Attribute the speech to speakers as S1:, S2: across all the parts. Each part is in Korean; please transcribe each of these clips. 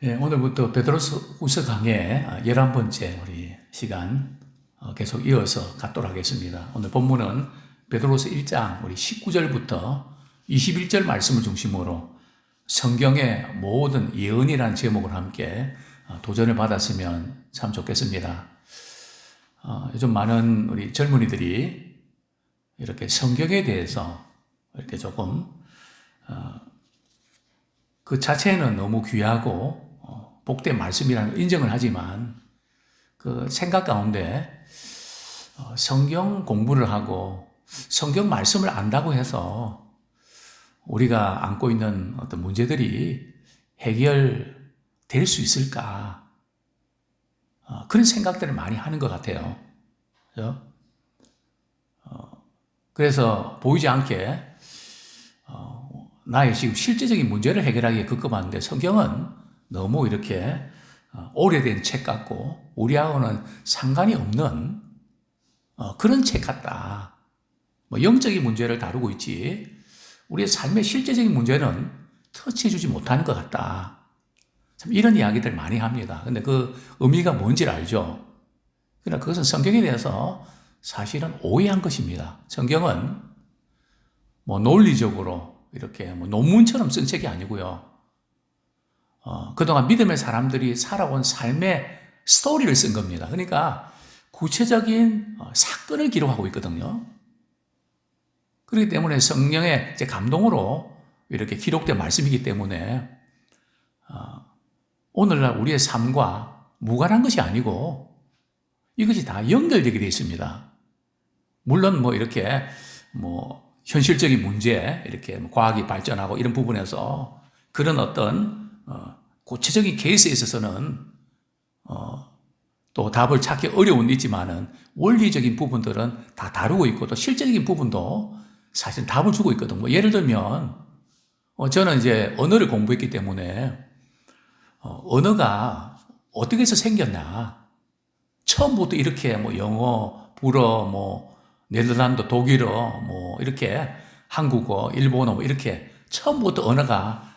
S1: 예, 오늘부터 베드로서 후서 강의 11번째 우리 시간 계속 이어서 갖도록 하겠습니다. 오늘 본문은 베드로서 1장 우리 19절부터 21절 말씀을 중심으로 성경의 모든 예언이라는 제목을 함께 도전을 받았으면 참 좋겠습니다. 요즘 많은 우리 젊은이들이 이렇게 성경에 대해서 이렇게 조금 그 자체는 너무 귀하고 복된 말씀이라는 걸 인정을 하지만 그 생각 가운데 성경 공부를 하고 성경 말씀을 안다고 해서 우리가 안고 있는 어떤 문제들이 해결될 수 있을까? 그런 생각들을 많이 하는 것 같아요. 그죠? 그래서 보이지 않게 나의 지금 실제적인 문제를 해결하기에 급급한데 성경은 너무 이렇게 오래된 책 같고 우리하고는 상관이 없는 그런 책 같다. 뭐 영적인 문제를 다루고 있지 우리의 삶의 실제적인 문제는 터치해주지 못하는 것 같다. 참 이런 이야기들 많이 합니다. 근데 그 의미가 뭔지를 알죠. 그러나 그것은 성경에 대해서 사실은 오해한 것입니다. 성경은 뭐 논리적으로 이렇게 뭐 논문처럼 쓴 책이 아니고요. 그동안 믿음의 사람들이 살아온 삶의 스토리를 쓴 겁니다. 그러니까 구체적인 사건을 기록하고 있거든요. 그렇기 때문에 성령의 이제 감동으로 이렇게 기록된 말씀이기 때문에 오늘날 우리의 삶과 무관한 것이 아니고 이것이 다 연결되게 되어 있습니다. 물론 뭐 이렇게 뭐 현실적인 문제, 이렇게 과학이 발전하고 이런 부분에서 그런 어떤 구체적인 케이스에 있어서는 또 답을 찾기 어려운 있지만은 원리적인 부분들은 다 다루고 있고 또 실제적인 부분도 사실 답을 주고 있거든요. 뭐 예를 들면 저는 이제 언어를 공부했기 때문에 언어가 어떻게 해서 생겼나 처음부터 이렇게 뭐 영어, 불어, 뭐 네덜란드, 독일어, 뭐 이렇게 한국어, 일본어 뭐 이렇게 처음부터 언어가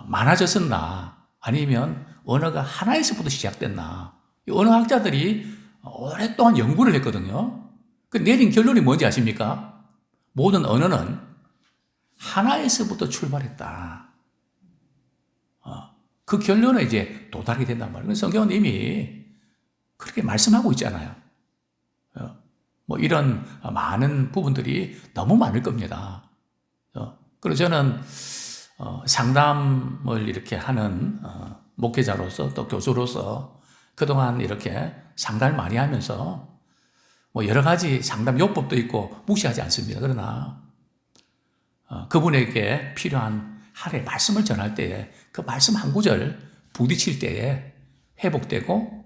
S1: 많아졌었나 아니면 언어가 하나에서부터 시작됐나 언어학자들이 오랫동안 연구를 했거든요. 그 내린 결론이 뭔지 아십니까? 모든 언어는 하나에서부터 출발했다. 그 결론에 이제 도달하게 된단 말이에요. 성경은 이미 그렇게 말씀하고 있잖아요. 뭐 이런 많은 부분들이 너무 많을 겁니다. 그래서 저는 상담을 이렇게 하는 목회자로서 또 교수로서 그동안 이렇게 상담을 많이 하면서 뭐 여러 가지 상담 요법도 있고 무시하지 않습니다. 그러나 그분에게 필요한 하나님의 말씀을 전할 때에 그 말씀 한 구절 부딪힐 때에 회복되고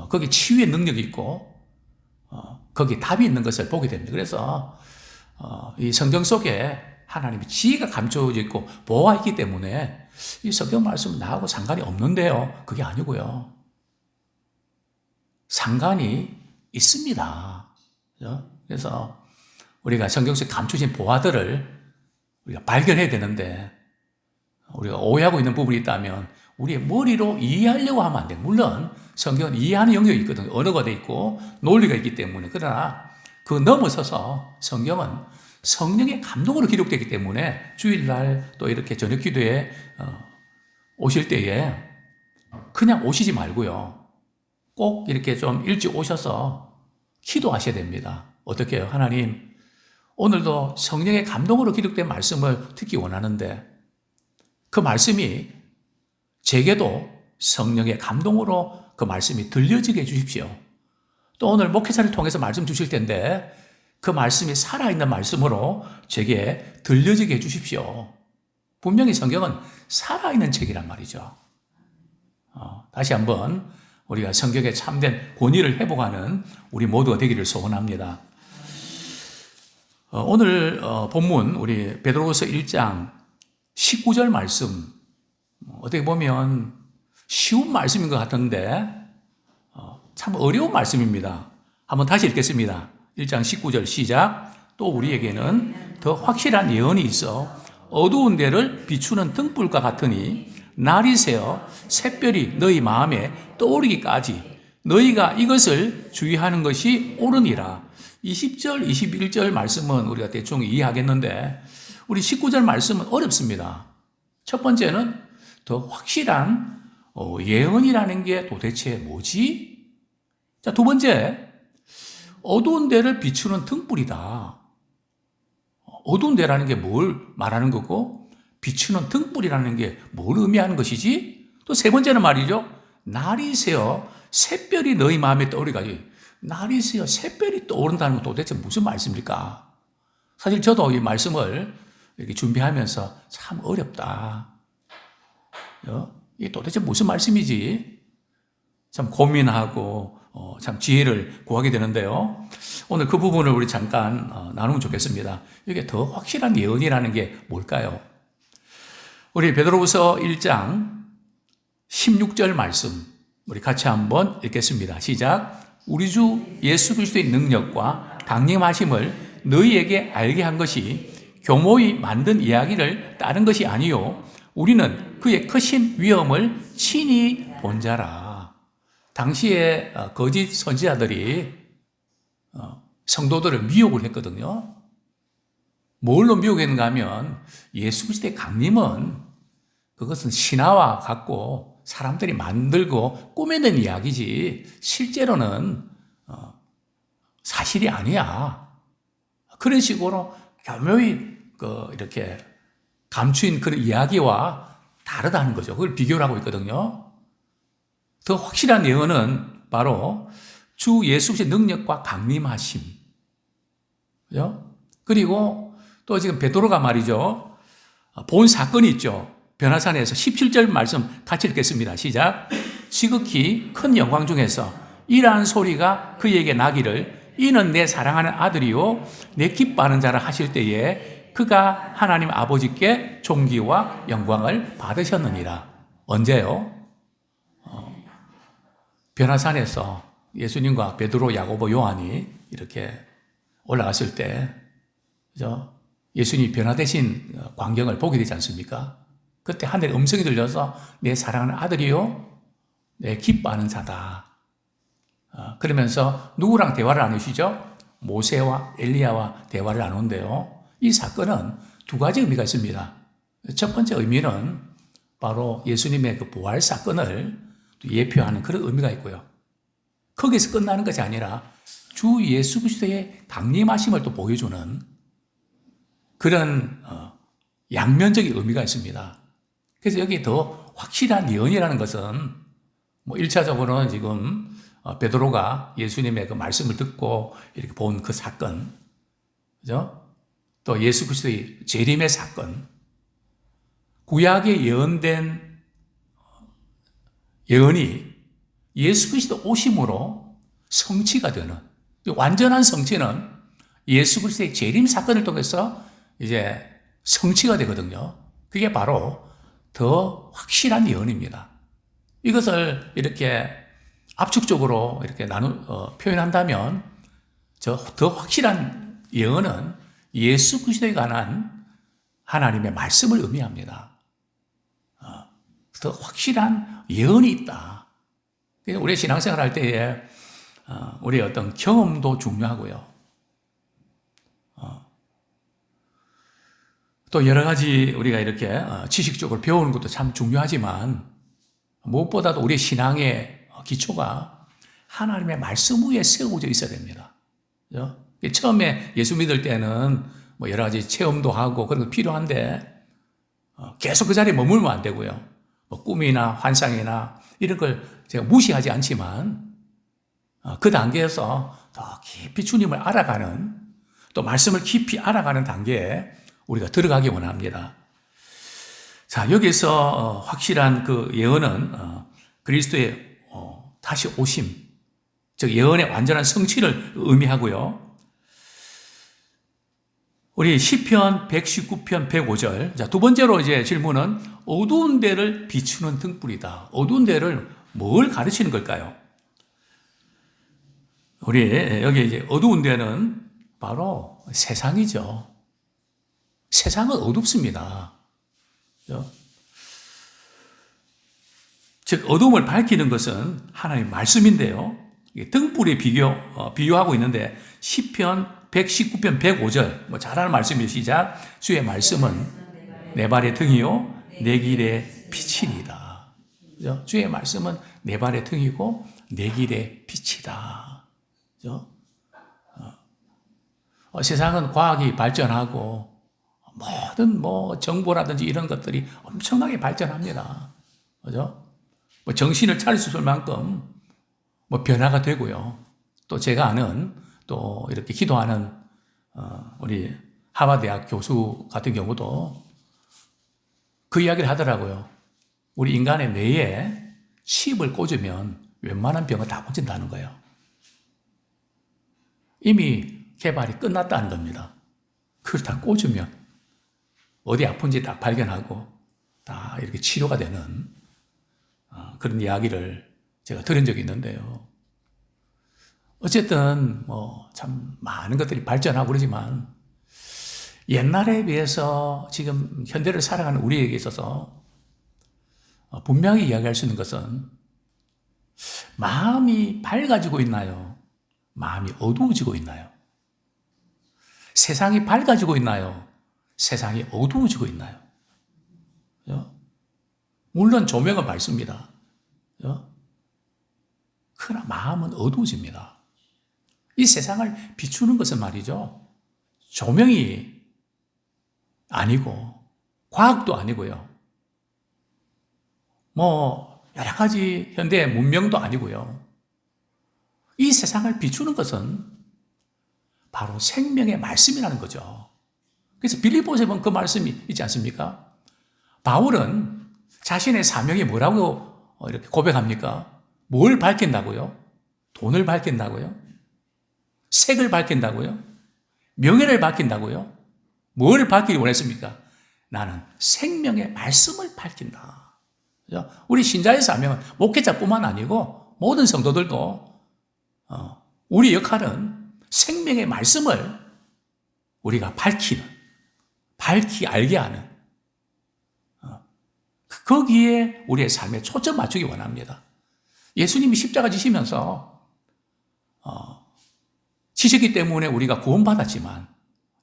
S1: 거기 치유의 능력이 있고 거기 답이 있는 것을 보게 됩니다. 그래서 이 성경 속에 하나님의 지혜가 감춰져 있고 보호가 있기 때문에 이 성경 말씀은 나하고 상관이 없는데요. 그게 아니고요. 상관이 있습니다. 그래서 우리가 성경 속에 감춰진 보화들을 우리가 발견해야 되는데 우리가 오해하고 있는 부분이 있다면 우리의 머리로 이해하려고 하면 안 돼요. 물론 성경은 이해하는 영역이 있거든요. 언어가 돼 있고 논리가 있기 때문에. 그러나 그 넘어서서 성경은 성령의 감동으로 기록되기 때문에 주일날 또 이렇게 저녁 기도에 오실 때에 그냥 오시지 말고요. 꼭 이렇게 좀 일찍 오셔서 기도하셔야 됩니다. 어떻게 해요? 하나님, 오늘도 성령의 감동으로 기록된 말씀을 듣기 원하는데 그 말씀이 제게도 성령의 감동으로 그 말씀이 들려지게 해주십시오. 또 오늘 목회자를 통해서 말씀 주실 텐데 그 말씀이 살아있는 말씀으로 제게 들려지게 해주십시오. 분명히 성경은 살아있는 책이란 말이죠. 다시 한번 우리가 성경에 참된 권위를 회복하는 우리 모두가 되기를 소원합니다. 오늘 본문 우리 베드로서 1장 19절 말씀 어떻게 보면 쉬운 말씀인 것 같은데 참 어려운 말씀입니다. 한번 다시 읽겠습니다. 1장 19절 시작. 또 우리에게는 더 확실한 예언이 있어 어두운 데를 비추는 등불과 같으니 날이 새어 샛별이 너희 마음에 떠오르기까지 너희가 이것을 주의하는 것이 옳으니라. 20절, 21절 말씀은 우리가 대충 이해하겠는데 우리 19절 말씀은 어렵습니다. 첫 번째는 더 확실한 예언이라는 게 도대체 뭐지? 자, 두 번째, 어두운 데를 비추는 등불이다. 어두운 데라는 게 뭘 말하는 거고 비추는 등불이라는 게 뭘 의미하는 것이지? 또 세 번째는 말이죠. 날이 새어 샛별이 너희 마음에 떠오르가지. 날이 새어 샛별이 떠오른다는 건 도대체 무슨 말씀입니까? 사실 저도 이 말씀을 이렇게 준비하면서 참 어렵다. 이게 도대체 무슨 말씀이지? 참 고민하고 참 지혜를 구하게 되는데요. 오늘 그 부분을 우리 잠깐 나누면 좋겠습니다. 이게 더 확실한 예언이라는 게 뭘까요? 우리 베드로후서 1장 16절 말씀 우리 같이 한번 읽겠습니다. 시작. 우리 주 예수 그리스도의 능력과 강림하심을 너희에게 알게 한 것이 교모의 만든 이야기를 따른 것이 아니요 우리는 그의 크신 위엄을 친히 본 자라. 당시에 거짓 선지자들이 성도들을 미혹을 했거든요. 뭘로 미혹했는가 하면 예수 그리스도의 강림은 그것은 신화와 같고 사람들이 만들고 꾸며낸 이야기지 실제로는 사실이 아니야. 그런 식으로 교묘히 이렇게 감추인 그런 이야기와 다르다는 거죠. 그걸 비교를 하고 있거든요. 더 확실한 예언은 바로 주 예수 그리스도의 능력과 강림하심. 그죠? 그리고 또 지금 베드로가 말이죠. 본 사건이 있죠. 변화산에서 17절 말씀 같이 읽겠습니다. 시작. 지극히 큰 영광 중에서 이러한 소리가 그에게 나기를 이는 내 사랑하는 아들이요 내 기뻐하는 자라 하실 때에 그가 하나님 아버지께 존귀와 영광을 받으셨느니라. 언제요? 변화산에서 예수님과 베드로, 야고보, 요한이 이렇게 올라갔을 때 그죠? 예수님이 변화되신 광경을 보게 되지 않습니까? 그때 하늘에 음성이 들려서 내 사랑하는 아들이요 내 기뻐하는 자다. 그러면서 누구랑 대화를 나누시죠? 모세와 엘리야와 대화를 나누는데요. 이 사건은 두 가지 의미가 있습니다. 첫 번째 의미는 바로 예수님의 그 부활 사건을 예표하는 그런 의미가 있고요. 거기서 끝나는 것이 아니라 주 예수 그리스도의 강림하심을 또 보여주는 그런 양면적인 의미가 있습니다. 그래서 여기 더 확실한 예언이라는 것은 1차적으로는 지금 베드로가 예수님의 그 말씀을 듣고 이렇게 본 그 사건, 그죠? 또 예수 그리스도의 재림의 사건, 구약에 예언된 예언이 예수 그리스도 오심으로 성취가 되는 완전한 성취는 예수 그리스도의 재림 사건을 통해서 이제 성취가 되거든요. 그게 바로 더 확실한 예언입니다. 이것을 이렇게 압축적으로 이렇게 표현한다면 더 확실한 예언은 예수 그리스도에 관한 하나님의 말씀을 의미합니다. 더 확실한 예언이 있다. 우리 신앙생활 할 때에 우리의 어떤 경험도 중요하고요. 또 여러 가지 우리가 이렇게 지식적으로 배우는 것도 참 중요하지만 무엇보다도 우리 신앙의 기초가 하나님의 말씀 위에 세워져 있어야 됩니다. 그죠? 처음에 예수 믿을 때는 여러 가지 체험도 하고 그런 거 필요한데 계속 그 자리에 머물면 안 되고요. 꿈이나 환상이나 이런 걸 제가 무시하지 않지만 그 단계에서 더 깊이 주님을 알아가는 또 말씀을 깊이 알아가는 단계에 우리가 들어가기 원합니다. 자, 여기서 확실한 그 예언은 그리스도의 다시 오심, 즉 예언의 완전한 성취를 의미하고요. 우리 시편 119편 105절. 자, 두 번째로 이제 질문은 어두운 데를 비추는 등불이다. 어두운 데를 뭘 가르치는 걸까요? 우리 여기 이제 어두운 데는 바로 세상이죠. 세상은 어둡습니다. 즉 어둠을 밝히는 것은 하나님의 말씀인데요. 등불에 비유하고 있는데 시편 119편 105절 뭐 잘 아는 말씀이 시작. 주의 말씀은 내 발의 등이요 내 길의 빛이니이다. 그죠? 주의 말씀은 내 발의 등이고 내 길의 빛이다. 그죠? 세상은 과학이 발전하고 모든 정보라든지 이런 것들이 엄청나게 발전합니다. 그죠? 정신을 차릴 수 있을 만큼 변화가 되고요. 또 제가 아는 또 이렇게 기도하는 우리 하버드대학 교수 같은 경우도 그 이야기를 하더라고요. 우리 인간의 뇌에 칩을 꽂으면 웬만한 병은 다 고친다는 거예요. 이미 개발이 끝났다는 겁니다. 그걸 다 꽂으면 어디 아픈지 딱 발견하고 다 이렇게 치료가 되는 그런 이야기를 제가 들은 적이 있는데요. 어쨌든 참 많은 것들이 발전하고 그러지만 옛날에 비해서 지금 현대를 살아가는 우리에게 있어서 분명히 이야기할 수 있는 것은 마음이 밝아지고 있나요? 마음이 어두워지고 있나요? 세상이 밝아지고 있나요? 세상이 어두워지고 있나요? 물론 조명은 밝습니다. 그러나 마음은 어두워집니다. 이 세상을 비추는 것은 말이죠. 조명이 아니고 과학도 아니고요. 여러 가지 현대 문명도 아니고요. 이 세상을 비추는 것은 바로 생명의 말씀이라는 거죠. 그래서 빌립보서에 보면 그 말씀이 있지 않습니까? 바울은 자신의 사명이 뭐라고 이렇게 고백합니까? 뭘 밝힌다고요? 돈을 밝힌다고요? 색을 밝힌다고요? 명예를 밝힌다고요? 뭘 밝히기 원했습니까? 나는 생명의 말씀을 밝힌다. 우리 신자의 사명은 목회자뿐만 아니고 모든 성도들도 우리 역할은 생명의 말씀을 우리가 밝히 알게 하는 거기에 우리의 삶에 초점 맞추기 원합니다. 예수님이 십자가 지시면서 지셨기 때문에 우리가 구원받았지만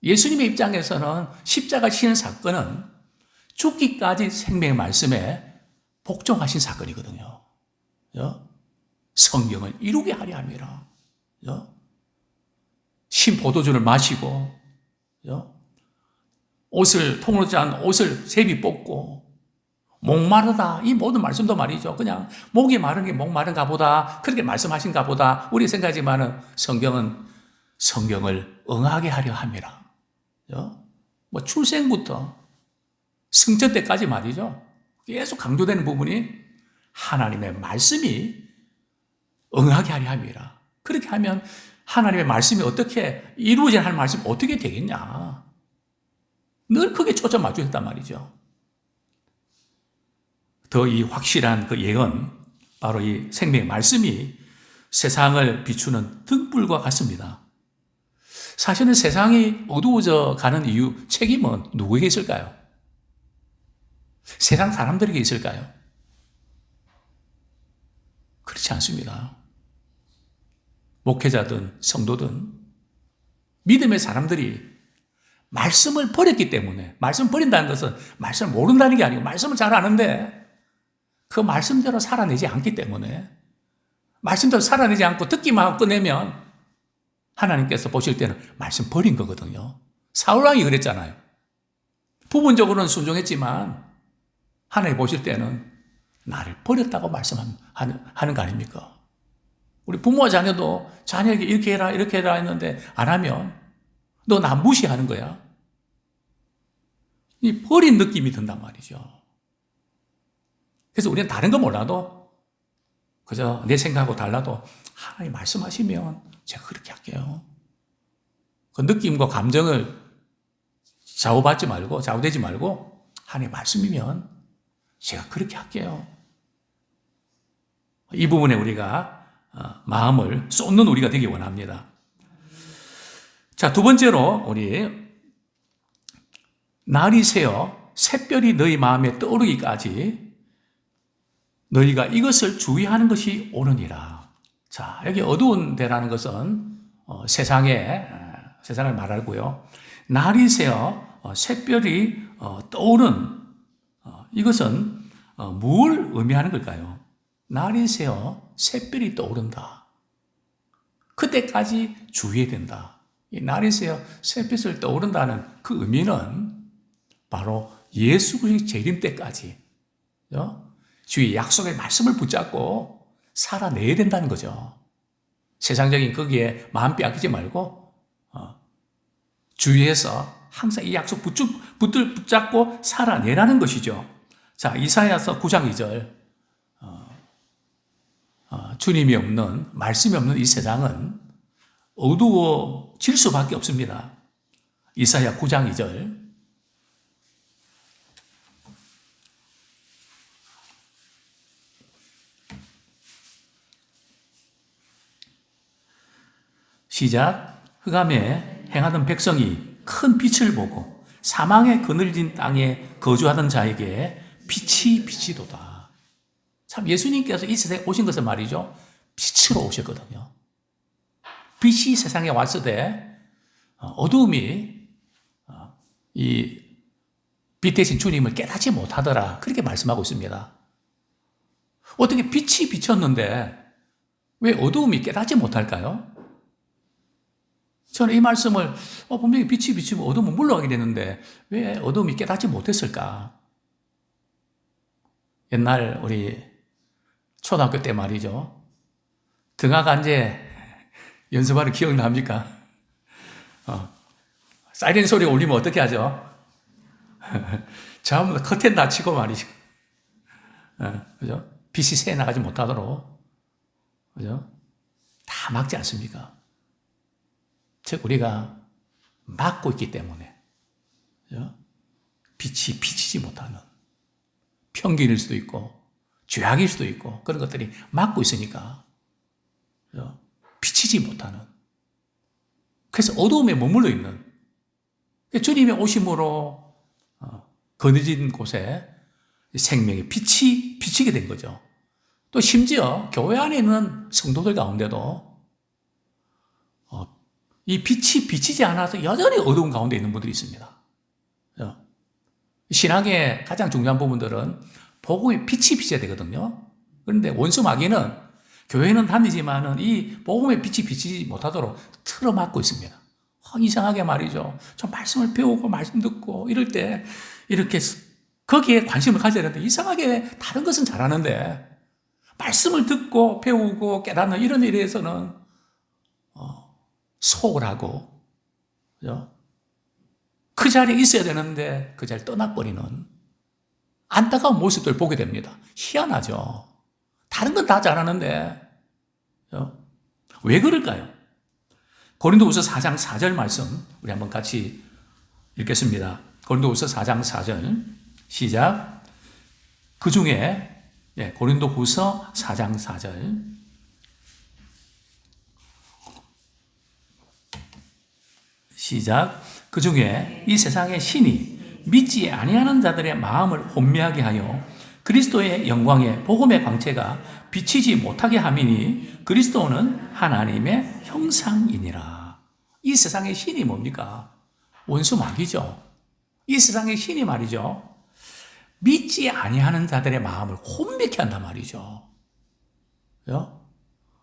S1: 예수님의 입장에서는 십자가 지시는 사건은 죽기까지 생명의 말씀에 복종하신 사건이거든요. 성경을 이루게 하려 함이라. 신포도주를 마시고 통으로 짠 옷을 제비 뽑고 목마르다. 이 모든 말씀도 말이죠. 그냥 목이 마른 게 목마른가 보다. 그렇게 말씀하신가 보다. 우리 생각하지만은 성경을 응하게 하려 함이라. 출생부터 승천 때까지 말이죠. 계속 강조되는 부분이 하나님의 말씀이 응하게 하려 함이라. 그렇게 하면 하나님의 말씀이 어떻게 이루어져야 할 말씀이 어떻게 되겠냐. 늘 크게 초점 맞추셨단 말이죠. 더 이 확실한 그 예언, 바로 이 생명의 말씀이 세상을 비추는 등불과 같습니다. 사실은 세상이 어두워져 가는 이유, 책임은 누구에게 있을까요? 세상 사람들에게 있을까요? 그렇지 않습니다. 목회자든 성도든 믿음의 사람들이 말씀을 버렸기 때문에, 말씀을 버린다는 것은 말씀을 모른다는 게 아니고 말씀을 잘 아는데 그 말씀대로 살아내지 않기 때문에, 말씀대로 살아내지 않고 듣기만 하고 끝내면 하나님께서 보실 때는 말씀 버린 거거든요. 사울왕이 그랬잖아요. 부분적으로는 순종했지만 하나님 보실 때는 나를 버렸다고 말씀하는 거 아닙니까? 우리 부모와 자녀도 자녀에게 이렇게 해라 했는데 안 하면 너 나 무시하는 거야. 이 버린 느낌이 든단 말이죠. 그래서 우리는 다른 거 몰라도 그저 내 생각하고 달라도 하나님 말씀하시면 제가 그렇게 할게요. 그 느낌과 감정을 좌우되지 말고 하나님 말씀이면 제가 그렇게 할게요. 이 부분에 우리가 마음을 쏟는 우리가 되기 원합니다. 자, 두 번째로 우리 날이 새어 샛별이 너희 마음에 떠오르기까지 너희가 이것을 주의하는 것이 옳으니라. 자, 여기 어두운 데라는 것은 세상을 말하고요. 날이 새어 샛별이 떠오른 이것은 뭘 의미하는 걸까요? 날이 새어 샛별이 떠오른다. 그때까지 주의해야 된다. 이 날이 새어 샛별을 떠오른다는 그 의미는 바로 예수 그리스도의 재림 때까지 주의 약속의 말씀을 붙잡고 살아내야 된다는 거죠. 세상적인 거기에 마음 빼앗기지 말고 주위에서 항상 이 약속 붙잡고 살아내라는 것이죠. 자, 이사야서 9장 2절. 주님이 없는, 말씀이 없는 이 세상은 어두워질 수밖에 없습니다. 이사야 9장 2절. 시작. 흑암에 행하던 백성이 큰 빛을 보고 사망의 그늘진 땅에 거주하던 자에게 빛이 비치도다. 참 예수님께서 이 세상에 오신 것은 말이죠. 빛으로 오셨거든요. 빛이 세상에 왔을 때 어두움이 이 빛 대신 주님을 깨닫지 못하더라. 그렇게 말씀하고 있습니다. 어떻게 빛이 비쳤는데 왜 어두움이 깨닫지 못할까요? 저는 이 말씀을 분명히 빛이 비치면 어둠은 물러가게 되는데 왜 어둠이 깨닫지 못했을까? 옛날 우리 초등학교 때 말이죠. 등하간제 연습하는 기억납니까? 사이렌 소리가 울리면 어떻게 하죠? 전부 다 커튼 닫히고 말이죠. 그죠? 빛이 새 나가지 못하도록, 그죠? 다 막지 않습니까? 즉, 우리가 막고 있기 때문에, 그죠? 빛이 비치지 못하는 편견일 수도 있고, 죄악일 수도 있고, 그런 것들이 막고 있으니까, 그죠? 비치지 못하는. 그래서 어두움에 머물러 있는. 주님의 오심으로 거느진 곳에 생명의 빛이 비치게 된 거죠. 또 심지어 교회 안에 있는 성도들 가운데도 이 빛이 비치지 않아서 여전히 어두운 가운데 있는 분들이 있습니다. 신앙의 가장 중요한 부분들은 복음의 빛이 비쳐야 되거든요. 그런데 원수 마귀는 교회는 다니지만은 이 복음의 빛이 비치지 못하도록 틀어막고 있습니다. 이상하게 말이죠. 저 말씀을 배우고 말씀 듣고 이럴 때 이렇게 거기에 관심을 가져야 되는데 이상하게 다른 것은 잘하는데 말씀을 듣고 배우고 깨닫는 이런 일에서는 소홀 하고, 그죠? 그 자리에 있어야 되는데 그 자리를 떠나버리는 안타까운 모습들을 보게 됩니다. 희한하죠. 다른 건 다 잘하는데, 그죠? 왜 그럴까요? 고린도후서 4장 4절 말씀 우리 한번 같이 읽겠습니다. 고린도후서 4장 4절 시작. 그 중에 고린도후서 4장 4절 시작. 그 중에 이 세상의 신이 믿지 아니하는 자들의 마음을 혼미하게 하여 그리스도의 영광의 복음의 광채가 비치지 못하게 함이니 그리스도는 하나님의 형상이니라. 이 세상의 신이 뭡니까? 원수 마귀죠. 이 세상의 신이 말이죠. 믿지 아니하는 자들의 마음을 혼미케 한단 말이죠.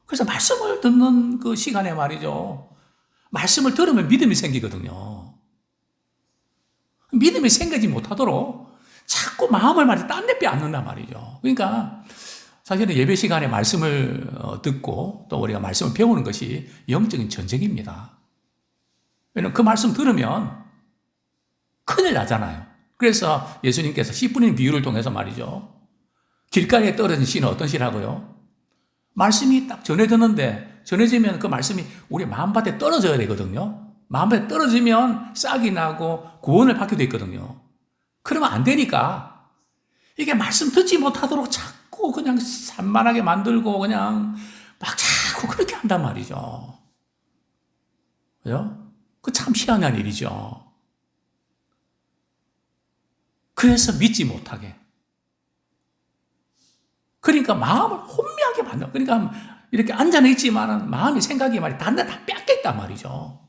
S1: 그래서 말씀을 듣는 그 시간에 말이죠. 말씀을 들으면 믿음이 생기거든요. 믿음이 생기지 못하도록 자꾸 마음을 말이죠. 딴 데 빼앗는단 말이죠. 그러니까 사실은 예배 시간에 말씀을 듣고 또 우리가 말씀을 배우는 것이 영적인 전쟁입니다. 왜냐하면 그 말씀 들으면 큰일 나잖아요. 그래서 예수님께서 씨 뿌리는 비유를 통해서 말이죠. 길가에 떨어진 씨는 어떤 씨라고요? 말씀이 딱 전해지면 그 말씀이 우리 마음밭에 떨어져야 되거든요. 마음밭에 떨어지면 싹이 나고 구원을 받게 돼 있거든요. 그러면 안 되니까 이게 말씀 듣지 못하도록 자꾸 그냥 산만하게 만들고 그냥 막 자꾸 그렇게 한단 말이죠. 그죠? 그 참 희한한 일이죠. 그래서 믿지 못하게. 그러니까 마음을 혼미하게 만들어. 그러니까 이렇게 앉아는 있지만 마음이 생각이 말이 다른 데 다 뺏겼단 말이죠.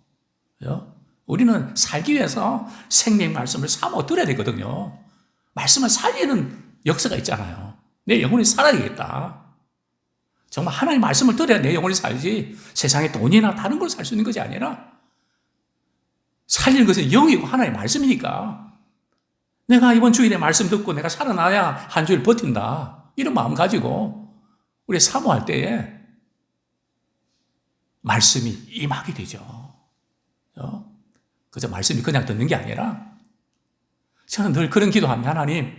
S1: 우리는 살기 위해서 생명 말씀을 사모 들어야 되거든요. 말씀을 살리는 역사가 있잖아요. 내 영혼이 살아야겠다. 정말 하나님의 말씀을 들어야 내 영혼이 살지 세상에 돈이나 다른 걸 살 수 있는 것이 아니라 살리는 것은 영이고 하나님의 말씀이니까 내가 이번 주일에 말씀 듣고 내가 살아나야 한 주일 버틴다. 이런 마음 가지고 우리 사모할 때에 말씀이 임하게 되죠. 그저 말씀이 그냥 듣는 게 아니라 저는 늘 그런 기도합니다. 하나님,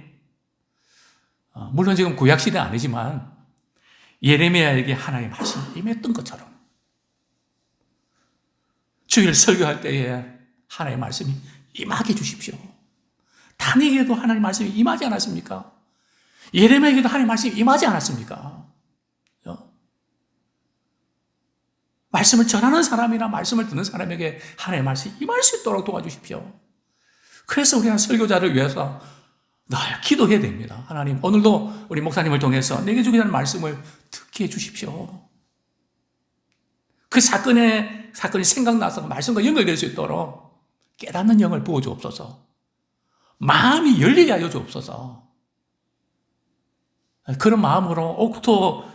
S1: 물론 지금 구약시대는 아니지만 예레미야에게 하나님의 말씀이 임했던 것처럼 주일 설교할 때에 하나님의 말씀이 임하게 해주십시오. 다니엘에게도 하나님의 말씀이 임하지 않았습니까? 예레미야에게도 하나님의 말씀이 임하지 않았습니까? 말씀을 전하는 사람이나 말씀을 듣는 사람에게 하나님의 말씀이 임할 수 있도록 도와주십시오. 그래서 우리는 설교자를 위해서 늘 기도해야 됩니다. 하나님, 오늘도 우리 목사님을 통해서 내게 주기라는 말씀을 듣게 해주십시오. 그 사건이 생각나서 말씀과 연결될 수 있도록 깨닫는 영을 부어주옵소서. 마음이 열리게 하여 주옵소서. 그런 마음으로 옥토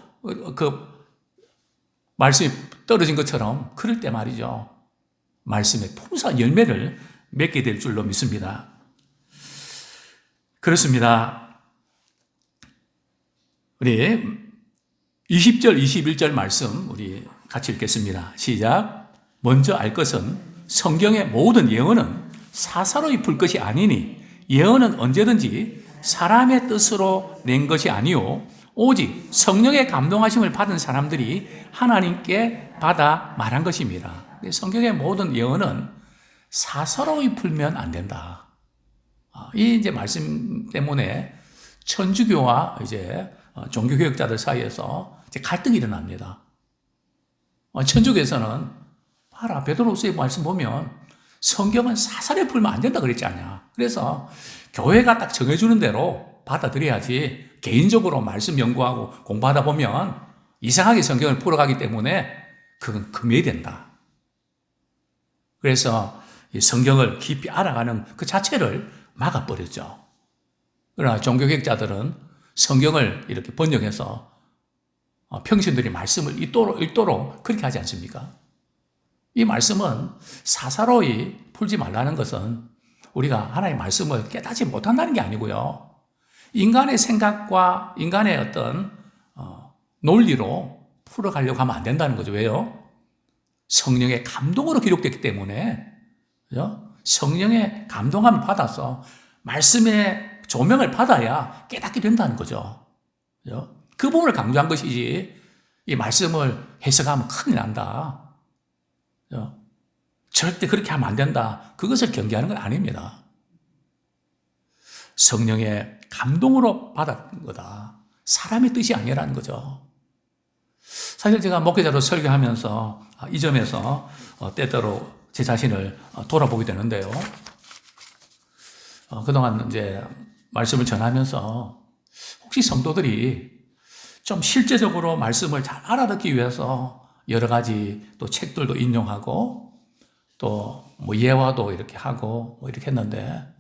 S1: 말씀이 떨어진 것처럼 그럴 때 말이죠. 말씀의 풍성한 열매를 맺게 될 줄로 믿습니다. 그렇습니다. 우리 20절, 21절 말씀 우리 같이 읽겠습니다. 시작. 먼저 알 것은 성경의 모든 예언은 사사로이 풀 것이 아니니 예언은 언제든지 사람의 뜻으로 낸 것이 아니요 오직 성령의 감동하심을 받은 사람들이 하나님께 받아 말한 것입니다. 성경의 모든 예언은 사사로이 풀면 안 된다. 이 이제 말씀 때문에 천주교와 이제 종교개혁자들 사이에서 이제 갈등이 일어납니다. 천주교에서는 봐라, 베드로서의 말씀 보면 성경은 사사로이 풀면 안 된다 그랬지 않냐. 그래서 교회가 딱 정해주는 대로 받아들여야지 개인적으로 말씀 연구하고 공부하다 보면 이상하게 성경을 풀어가기 때문에 그건 금해야 된다. 그래서 이 성경을 깊이 알아가는 그 자체를 막아버렸죠. 그러나 종교개혁자들은 성경을 이렇게 번역해서 평신들이 말씀을 읽도록 그렇게 하지 않습니까? 이 말씀은 사사로이 풀지 말라는 것은 우리가 하나님의 말씀을 깨닫지 못한다는 게 아니고요. 인간의 생각과 인간의 어떤 논리로 풀어가려고 하면 안 된다는 거죠. 왜요? 성령의 감동으로 기록됐기 때문에 성령의 감동함을 받아서 말씀의 조명을 받아야 깨닫게 된다는 거죠. 그 부분을 강조한 것이지 이 말씀을 해석하면 큰일 난다. 절대 그렇게 하면 안 된다. 그것을 경계하는 건 아닙니다. 성령의 감동으로 받았던 거다. 사람의 뜻이 아니라는 거죠. 사실 제가 목회자로 설교하면서 이 점에서 때때로 제 자신을 돌아보게 되는데요. 그동안 이제 말씀을 전하면서 혹시 성도들이 좀 실제적으로 말씀을 잘 알아듣기 위해서 여러 가지 또 책들도 인용하고 또 뭐 예화도 이렇게 하고 뭐 이렇게 했는데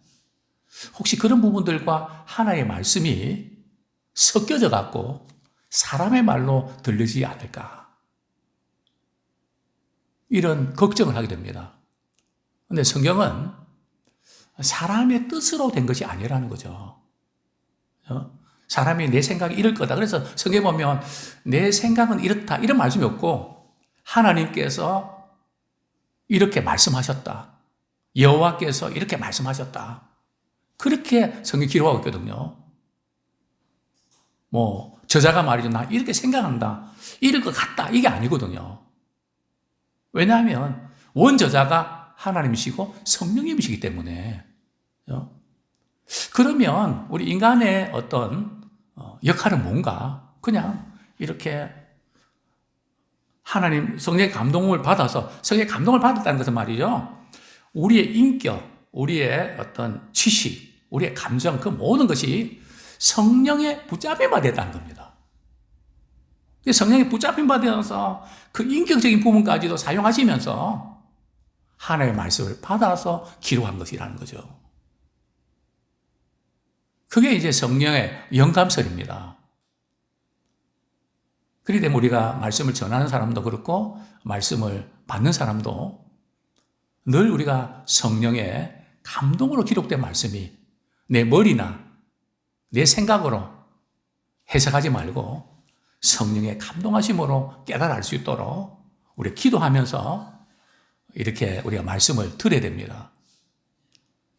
S1: 혹시 그런 부분들과 하나의 말씀이 섞여져 갖고 사람의 말로 들리지 않을까 이런 걱정을 하게 됩니다. 그런데 성경은 사람의 뜻으로 된 것이 아니라는 거죠. 사람이 내 생각이 이럴 거다. 그래서 성경에 보면 내 생각은 이렇다 이런 말씀이 없고 하나님께서 이렇게 말씀하셨다. 여호와께서 이렇게 말씀하셨다. 그렇게 성경이 기록하고 있거든요. 뭐 저자가 말이죠. 나 이렇게 생각한다. 이럴 것 같다. 이게 아니거든요. 왜냐하면 원저자가 하나님이시고 성령님이시기 때문에. 그러면 우리 인간의 어떤 역할은 뭔가 그냥 이렇게 하나님 성령의 감동을 받아서 성령의 감동을 받았다는 것은 말이죠. 우리의 인격, 우리의 어떤 지식, 우리의 감정 그 모든 것이 성령의 붙잡힘이 됐다는 겁니다. 성령의 붙잡힘 받으면서 그 인격적인 부분까지도 사용하시면서 하나님의 말씀을 받아서 기록한 것이라는 거죠. 그게 이제 성령의 영감설입니다. 그렇기 때문에 우리가 말씀을 전하는 사람도 그렇고 말씀을 받는 사람도 늘 우리가 성령의 감동으로 기록된 말씀이 내 머리나 내 생각으로 해석하지 말고 성령의 감동하심으로 깨달아 알 수 있도록 우리 기도하면서 이렇게 우리가 말씀을 들어야 됩니다.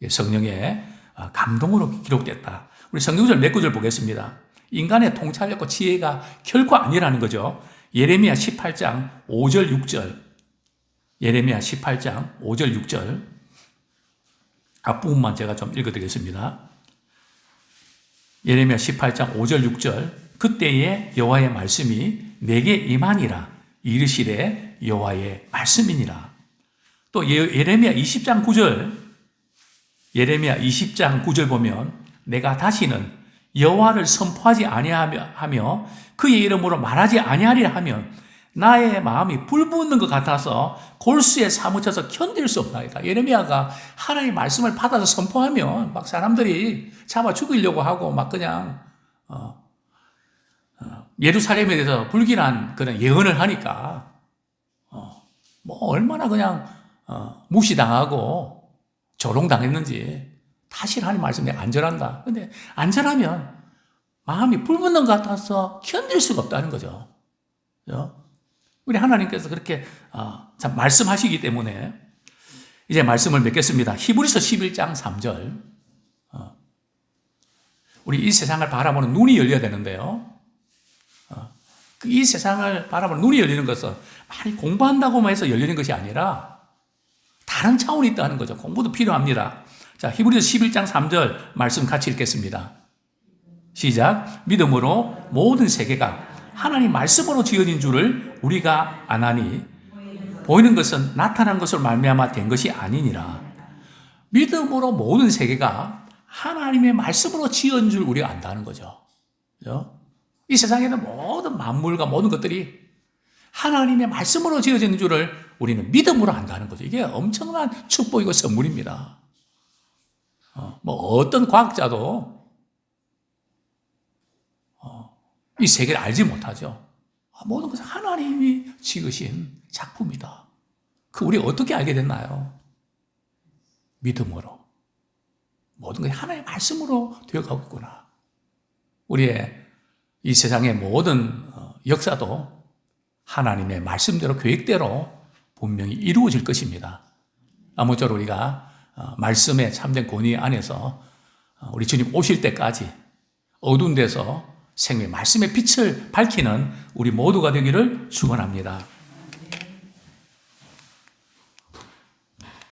S1: 성령의 감동으로 기록됐다. 우리 성경절 몇 구절 보겠습니다. 인간의 통찰력과 지혜가 결코 아니라는 거죠. 예레미야 18장 5절 6절. 예레미야 18장 5절 6절. 앞부분만 제가 좀 읽어드리겠습니다. 예레미야 18장 5절 6절. 그때에 여호와의 말씀이 내게 임하니라. 이르시되 여호와의 말씀이니라. 또 예레미야 20장 9절. 예레미야 20장 9절 보면 내가 다시는 여호와를 선포하지 아니하며 그의 이름으로 말하지 아니하리라 하면 나의 마음이 불붙는 것 같아서 골수에 사무쳐서 견딜 수 없나이다. 예레미야가 하나님의 말씀을 받아서 선포하면 막 사람들이 잡아 죽이려고 하고 막 그냥 예루살렘에 대해서 불길한 그런 예언을 하니까 뭐 얼마나 그냥 무시당하고 조롱당했는지 다시 하나님 말씀에 안절한다. 근데 안절하면 마음이 불붙는 것 같아서 견딜 수가 없다는 거죠. 우리 하나님께서 그렇게 참 말씀하시기 때문에 이제 말씀을 맺겠습니다. 히브리서 11장 3절. 우리 이 세상을 바라보는 눈이 열려야 되는데요. 이 세상을 바라보는 눈이 열리는 것은 많이 공부한다고만 해서 열리는 것이 아니라 다른 차원이 있다는 거죠. 공부도 필요합니다. 자, 히브리서 11장 3절 말씀 같이 읽겠습니다. 시작. 믿음으로 모든 세계가 하나님 말씀으로 지어진 줄을 우리가 아나니 보이는 것은 나타난 것으로 말미암아 된 것이 아니니라. 믿음으로 모든 세계가 하나님의 말씀으로 지어진 줄 우리가 안다는 거죠. 그죠? 이 세상에는 모든 만물과 모든 것들이 하나님의 말씀으로 지어진 줄을 우리는 믿음으로 안다는 거죠. 이게 엄청난 축복이고 선물입니다. 뭐 어떤 과학자도 이 세계를 알지 못하죠. 모든 것은 하나님이 지으신 작품이다. 그 우리가 어떻게 알게 됐나요? 믿음으로. 모든 것이 하나님의 말씀으로 되어가고 있구나. 우리의 이 세상의 모든 역사도 하나님의 말씀대로 계획대로 분명히 이루어질 것입니다. 아무쪼록 우리가 말씀의 참된 권위 안에서 우리 주님 오실 때까지 어두운 데서 생명의 말씀의 빛을 밝히는 우리 모두가 되기를 축원합니다.